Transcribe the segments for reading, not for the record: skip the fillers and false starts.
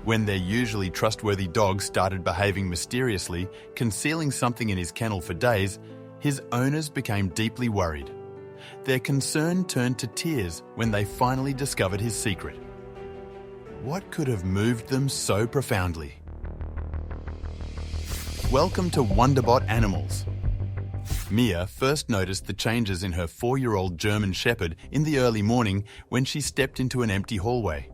When their usually trustworthy dog started behaving mysteriously, concealing something in his kennel for days, his owners became deeply worried. Their concern turned to tears when they finally discovered his secret. What could have moved them so profoundly? Welcome to Wonderbot Animals. Mia first noticed the changes in her 4-year-old German Shepherd in the early morning when she stepped into an empty hallway.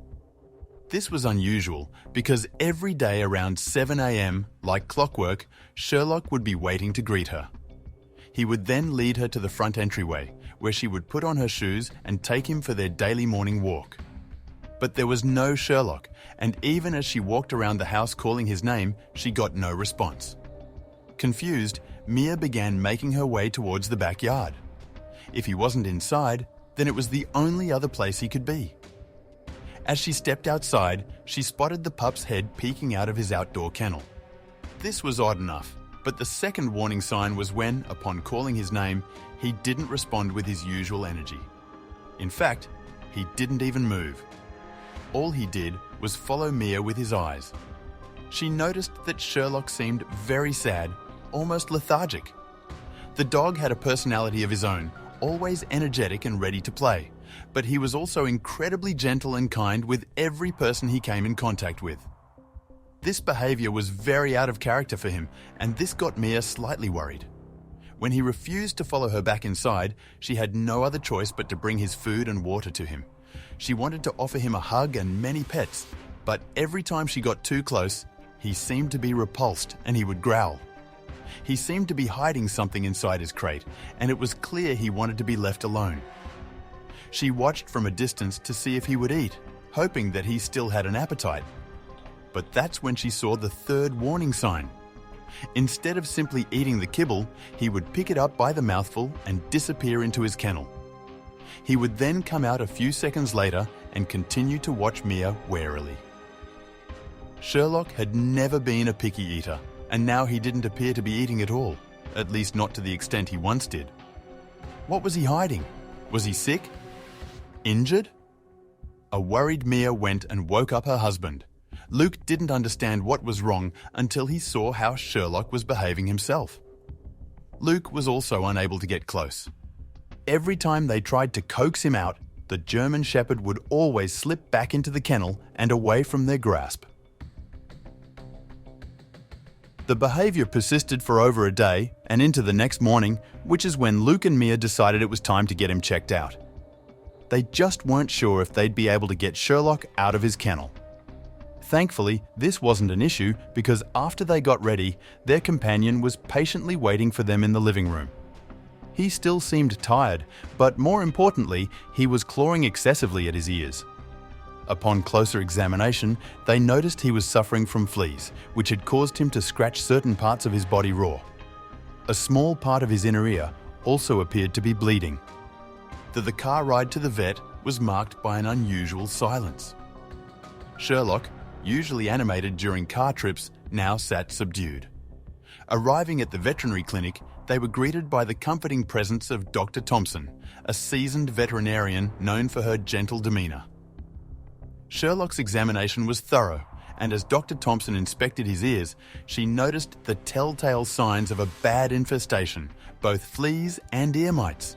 This was unusual because every day around 7 a.m., like clockwork, Sherlock would be waiting to greet her. He would then lead her to the front entryway, where she would put on her shoes and take him for their daily morning walk. But there was no Sherlock, and even as she walked around the house calling his name, she got no response. Confused, Mia began making her way towards the backyard. If he wasn't inside, then it was the only other place he could be. As she stepped outside, she spotted the pup's head peeking out of his outdoor kennel. This was odd enough, but the second warning sign was when, upon calling his name, he didn't respond with his usual energy. In fact, he didn't even move. All he did was follow Mia with his eyes. She noticed that Sherlock seemed very sad, almost lethargic. The dog had a personality of his own, always energetic and ready to play, but he was also incredibly gentle and kind with every person he came in contact with. This behavior was very out of character for him, and this got Mia slightly worried. When he refused to follow her back inside, she had no other choice but to bring his food and water to him. She wanted to offer him a hug and many pets, but every time she got too close, he seemed to be repulsed and he would growl. He seemed to be hiding something inside his crate, and it was clear he wanted to be left alone. She watched from a distance to see if he would eat, hoping that he still had an appetite. But that's when she saw the third warning sign. Instead of simply eating the kibble, he would pick it up by the mouthful and disappear into his kennel. He would then come out a few seconds later and continue to watch Mia warily. Sherlock had never been a picky eater, and now he didn't appear to be eating at all, at least not to the extent he once did. What was he hiding? Was he sick? Injured? A worried Mia went and woke up her husband. Luke didn't understand what was wrong until he saw how Sherlock was behaving himself. Luke was also unable to get close. Every time they tried to coax him out, the German Shepherd would always slip back into the kennel and away from their grasp. The behavior persisted for over a day and into the next morning, which is when Luke and Mia decided it was time to get him checked out. They just weren't sure if they'd be able to get Sherlock out of his kennel. Thankfully, this wasn't an issue because after they got ready, their companion was patiently waiting for them in the living room. He still seemed tired, but more importantly, he was clawing excessively at his ears. Upon closer examination, they noticed he was suffering from fleas, which had caused him to scratch certain parts of his body raw. A small part of his inner ear also appeared to be bleeding. The car ride to the vet was marked by an unusual silence. Sherlock, usually animated during car trips, now sat subdued. Arriving at the veterinary clinic, they were greeted by the comforting presence of Dr. Thompson, a seasoned veterinarian known for her gentle demeanour. Sherlock's examination was thorough, and as Dr. Thompson inspected his ears, she noticed the telltale signs of a bad infestation, both fleas and ear mites.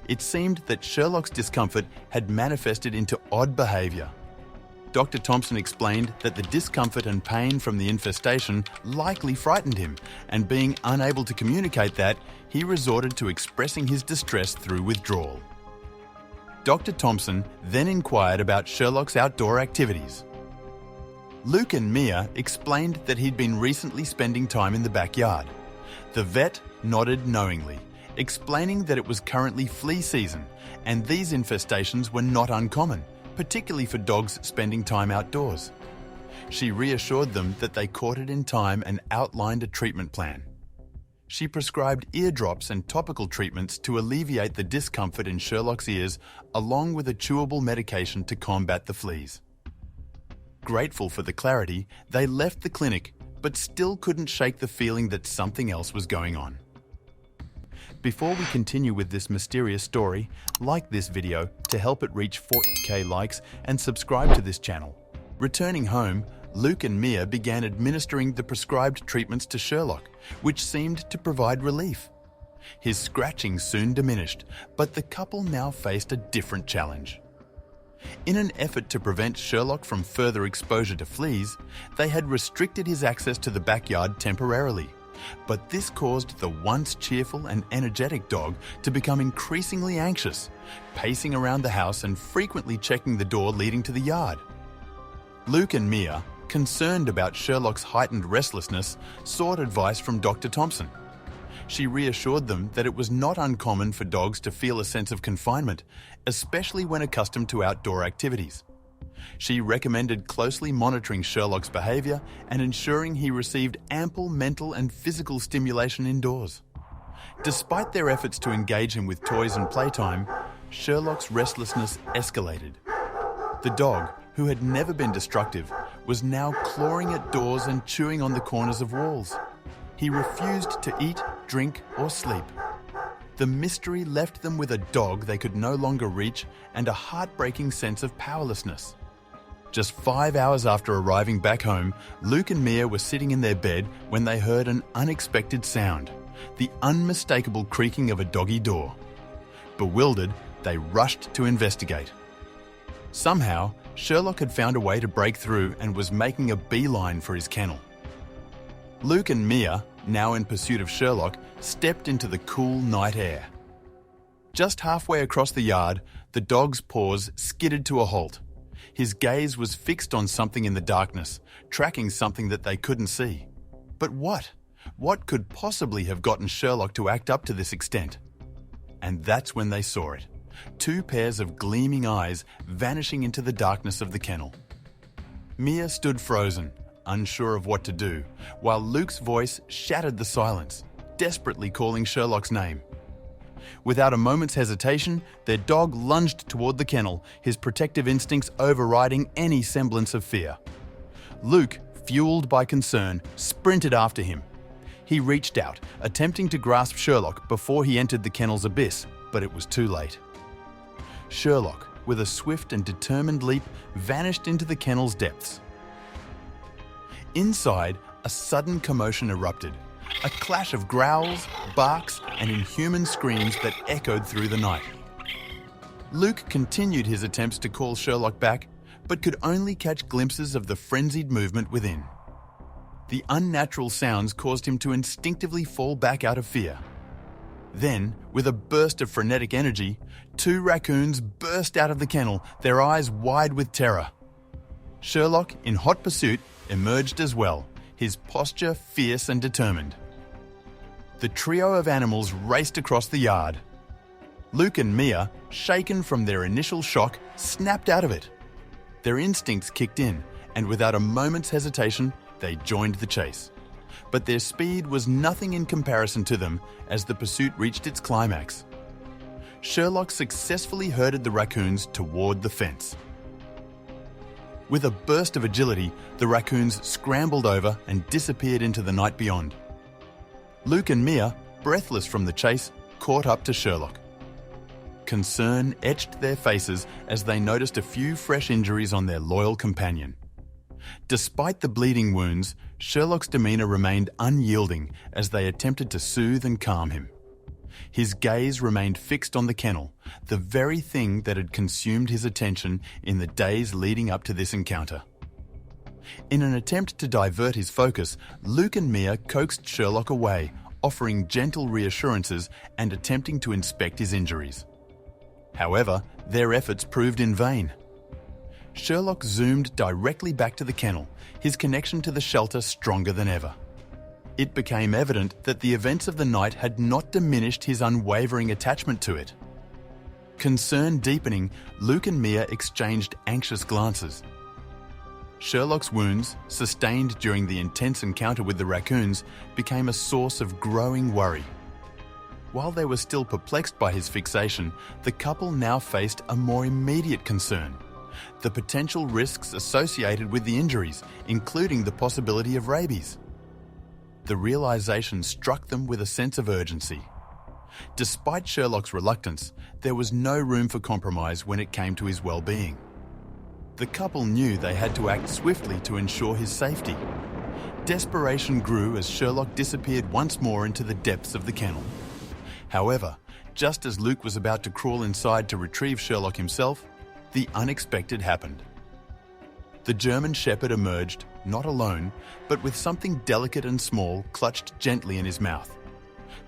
It seemed that Sherlock's discomfort had manifested into odd behaviour. Dr. Thompson explained that the discomfort and pain from the infestation likely frightened him, and being unable to communicate that, he resorted to expressing his distress through withdrawal. Dr. Thompson then inquired about Sherlock's outdoor activities. Luke and Mia explained that he'd been recently spending time in the backyard. The vet nodded knowingly, explaining that it was currently flea season, and these infestations were not uncommon, particularly for dogs spending time outdoors. She reassured them that they caught it in time and outlined a treatment plan. She prescribed eardrops and topical treatments to alleviate the discomfort in Sherlock's ears, along with a chewable medication to combat the fleas. Grateful for the clarity, they left the clinic, but still couldn't shake the feeling that something else was going on. Before we continue with this mysterious story, like this video to help it reach 40k likes and subscribe to this channel. Returning home, Luke and Mia began administering the prescribed treatments to Sherlock, which seemed to provide relief. His scratching soon diminished, but the couple now faced a different challenge. In an effort to prevent Sherlock from further exposure to fleas, they had restricted his access to the backyard temporarily. But this caused the once cheerful and energetic dog to become increasingly anxious, pacing around the house and frequently checking the door leading to the yard. Luke and Mia, concerned about Sherlock's heightened restlessness, sought advice from Dr. Thompson. She reassured them that it was not uncommon for dogs to feel a sense of confinement, especially when accustomed to outdoor activities. She recommended closely monitoring Sherlock's behavior and ensuring he received ample mental and physical stimulation indoors. Despite their efforts to engage him with toys and playtime, Sherlock's restlessness escalated. The dog, who had never been destructive, was now clawing at doors and chewing on the corners of walls. He refused to eat, drink, or sleep. The mystery left them with a dog they could no longer reach and a heartbreaking sense of powerlessness. Just 5 hours after arriving back home, Luke and Mia were sitting in their bed when they heard an unexpected sound, the unmistakable creaking of a doggy door. Bewildered, they rushed to investigate. Somehow, Sherlock had found a way to break through and was making a beeline for his kennel. Luke and Mia, now in pursuit of Sherlock, stepped into the cool night air. Just halfway across the yard, the dog's paws skidded to a halt. His gaze was fixed on something in the darkness, tracking something that they couldn't see. But what? What could possibly have gotten Sherlock to act up to this extent? And that's when they saw it. 2 pairs of gleaming eyes vanishing into the darkness of the kennel. Mia stood frozen, unsure of what to do, while Luke's voice shattered the silence, desperately calling Sherlock's name. Without a moment's hesitation, their dog lunged toward the kennel, his protective instincts overriding any semblance of fear. Luke, fueled by concern, sprinted after him. He reached out, attempting to grasp Sherlock before he entered the kennel's abyss, but it was too late. Sherlock, with a swift and determined leap, vanished into the kennel's depths. Inside, a sudden commotion erupted. A clash of growls, barks, and inhuman screams that echoed through the night. Luke continued his attempts to call Sherlock back, but could only catch glimpses of the frenzied movement within. The unnatural sounds caused him to instinctively fall back out of fear. Then, with a burst of frenetic energy, 2 raccoons burst out of the kennel, their eyes wide with terror. Sherlock, in hot pursuit, emerged as well, his posture fierce and determined. The trio of animals raced across the yard. Luke and Mia, shaken from their initial shock, snapped out of it. Their instincts kicked in, and without a moment's hesitation, they joined the chase. But their speed was nothing in comparison to them as the pursuit reached its climax. Sherlock successfully herded the raccoons toward the fence. With a burst of agility, the raccoons scrambled over and disappeared into the night beyond. Luke and Mia, breathless from the chase, caught up to Sherlock. Concern etched their faces as they noticed a few fresh injuries on their loyal companion. Despite the bleeding wounds, Sherlock's demeanour remained unyielding as they attempted to soothe and calm him. His gaze remained fixed on the kennel, the very thing that had consumed his attention in the days leading up to this encounter. In an attempt to divert his focus, Luke and Mia coaxed Sherlock away, offering gentle reassurances and attempting to inspect his injuries. However, their efforts proved in vain. Sherlock zoomed directly back to the kennel, his connection to the shelter stronger than ever. It became evident that the events of the night had not diminished his unwavering attachment to it. Concern deepening, Luke and Mia exchanged anxious glances. Sherlock's wounds, sustained during the intense encounter with the raccoons, became a source of growing worry. While they were still perplexed by his fixation, the couple now faced a more immediate concern: the potential risks associated with the injuries, including the possibility of rabies. The realization struck them with a sense of urgency. Despite Sherlock's reluctance, there was no room for compromise when it came to his well-being. The couple knew they had to act swiftly to ensure his safety. Desperation grew as Sherlock disappeared once more into the depths of the kennel. However, just as Luke was about to crawl inside to retrieve Sherlock himself, the unexpected happened. The German Shepherd emerged, not alone, but with something delicate and small clutched gently in his mouth.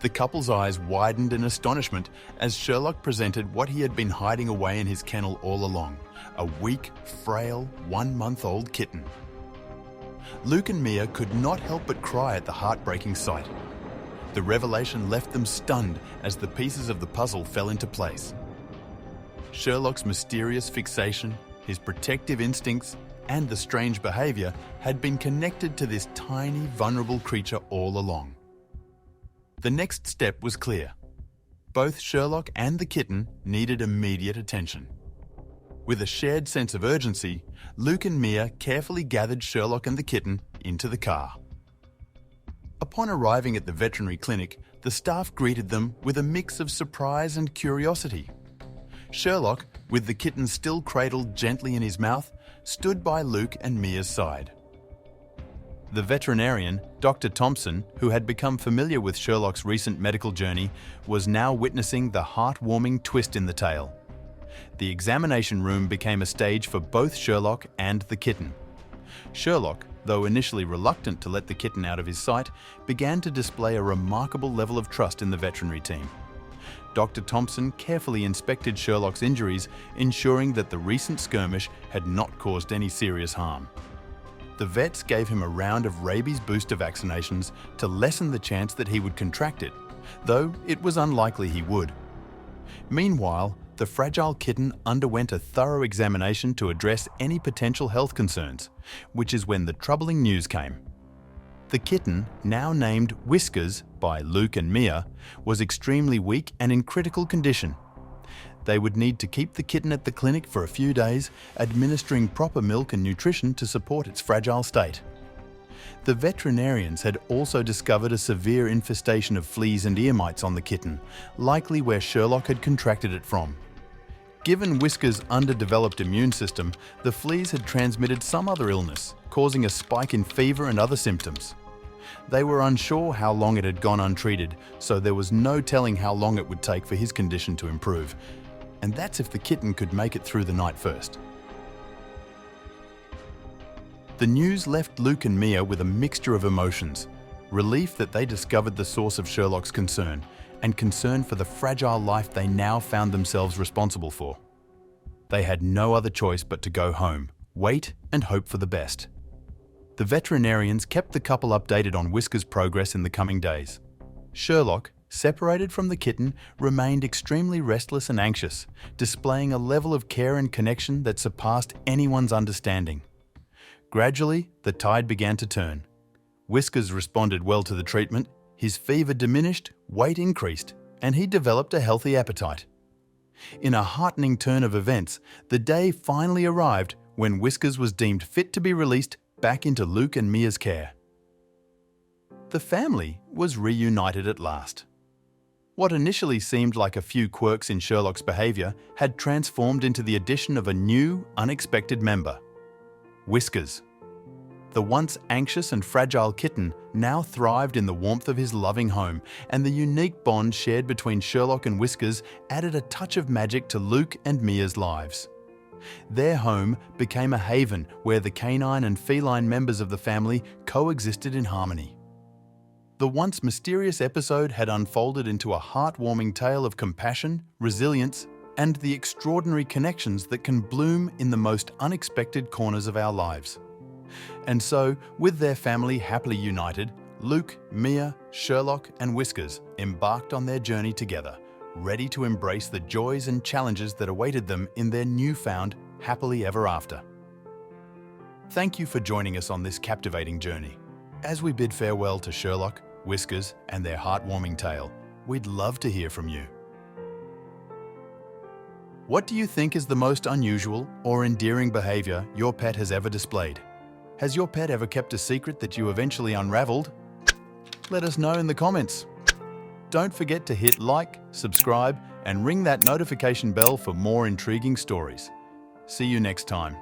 The couple's eyes widened in astonishment as Sherlock presented what he had been hiding away in his kennel all along, a weak, frail, 1-month-old kitten. Luke and Mia could not help but cry at the heartbreaking sight. The revelation left them stunned as the pieces of the puzzle fell into place. Sherlock's mysterious fixation, his protective instincts, and the strange behaviour had been connected to this tiny, vulnerable creature all along. The next step was clear. Both Sherlock and the kitten needed immediate attention. With a shared sense of urgency, Luke and Mia carefully gathered Sherlock and the kitten into the car. Upon arriving at the veterinary clinic, the staff greeted them with a mix of surprise and curiosity. Sherlock, with the kitten still cradled gently in his mouth, stood by Luke and Mia's side. The veterinarian, Dr. Thompson, who had become familiar with Sherlock's recent medical journey, was now witnessing the heartwarming twist in the tale. The examination room became a stage for both Sherlock and the kitten. Sherlock, though initially reluctant to let the kitten out of his sight, began to display a remarkable level of trust in the veterinary team. Dr. Thompson carefully inspected Sherlock's injuries, ensuring that the recent skirmish had not caused any serious harm. The vets gave him a round of rabies booster vaccinations to lessen the chance that he would contract it, though it was unlikely he would. Meanwhile, the fragile kitten underwent a thorough examination to address any potential health concerns, which is when the troubling news came. The kitten, now named Whiskers by Luke and Mia, was extremely weak and in critical condition. They would need to keep the kitten at the clinic for a few days, administering proper milk and nutrition to support its fragile state. The veterinarians had also discovered a severe infestation of fleas and ear mites on the kitten, likely where Sherlock had contracted it from. Given Whiskers' underdeveloped immune system, the fleas had transmitted some other illness, causing a spike in fever and other symptoms. They were unsure how long it had gone untreated, so there was no telling how long it would take for his condition to improve. And that's if the kitten could make it through the night first. The news left Luke and Mia with a mixture of emotions: relief that they discovered the source of Sherlock's concern, and concern for the fragile life they now found themselves responsible for. They had no other choice but to go home, wait and hope for the best. The veterinarians kept the couple updated on Whiskers' progress in the coming days. Sherlock, separated from the kitten, remained extremely restless and anxious, displaying a level of care and connection that surpassed anyone's understanding. Gradually, the tide began to turn. Whiskers responded well to the treatment, his fever diminished, weight increased, and he developed a healthy appetite. In a heartening turn of events, the day finally arrived when Whiskers was deemed fit to be released back into Luke and Mia's care. The family was reunited at last. What initially seemed like a few quirks in Sherlock's behaviour had transformed into the addition of a new, unexpected member: Whiskers. The once anxious and fragile kitten now thrived in the warmth of his loving home, and the unique bond shared between Sherlock and Whiskers added a touch of magic to Luke and Mia's lives. Their home became a haven where the canine and feline members of the family coexisted in harmony. The once mysterious episode had unfolded into a heartwarming tale of compassion, resilience, and the extraordinary connections that can bloom in the most unexpected corners of our lives. And so, with their family happily united, Luke, Mia, Sherlock, and Whiskers embarked on their journey together, ready to embrace the joys and challenges that awaited them in their newfound happily ever after. Thank you for joining us on this captivating journey. As we bid farewell to Sherlock, Whiskers, and their heartwarming tale, we'd love to hear from you. What do you think is the most unusual or endearing behaviour your pet has ever displayed? Has your pet ever kept a secret that you eventually unraveled? Let us know in the comments. Don't forget to hit like, subscribe, and ring that notification bell for more intriguing stories. See you next time.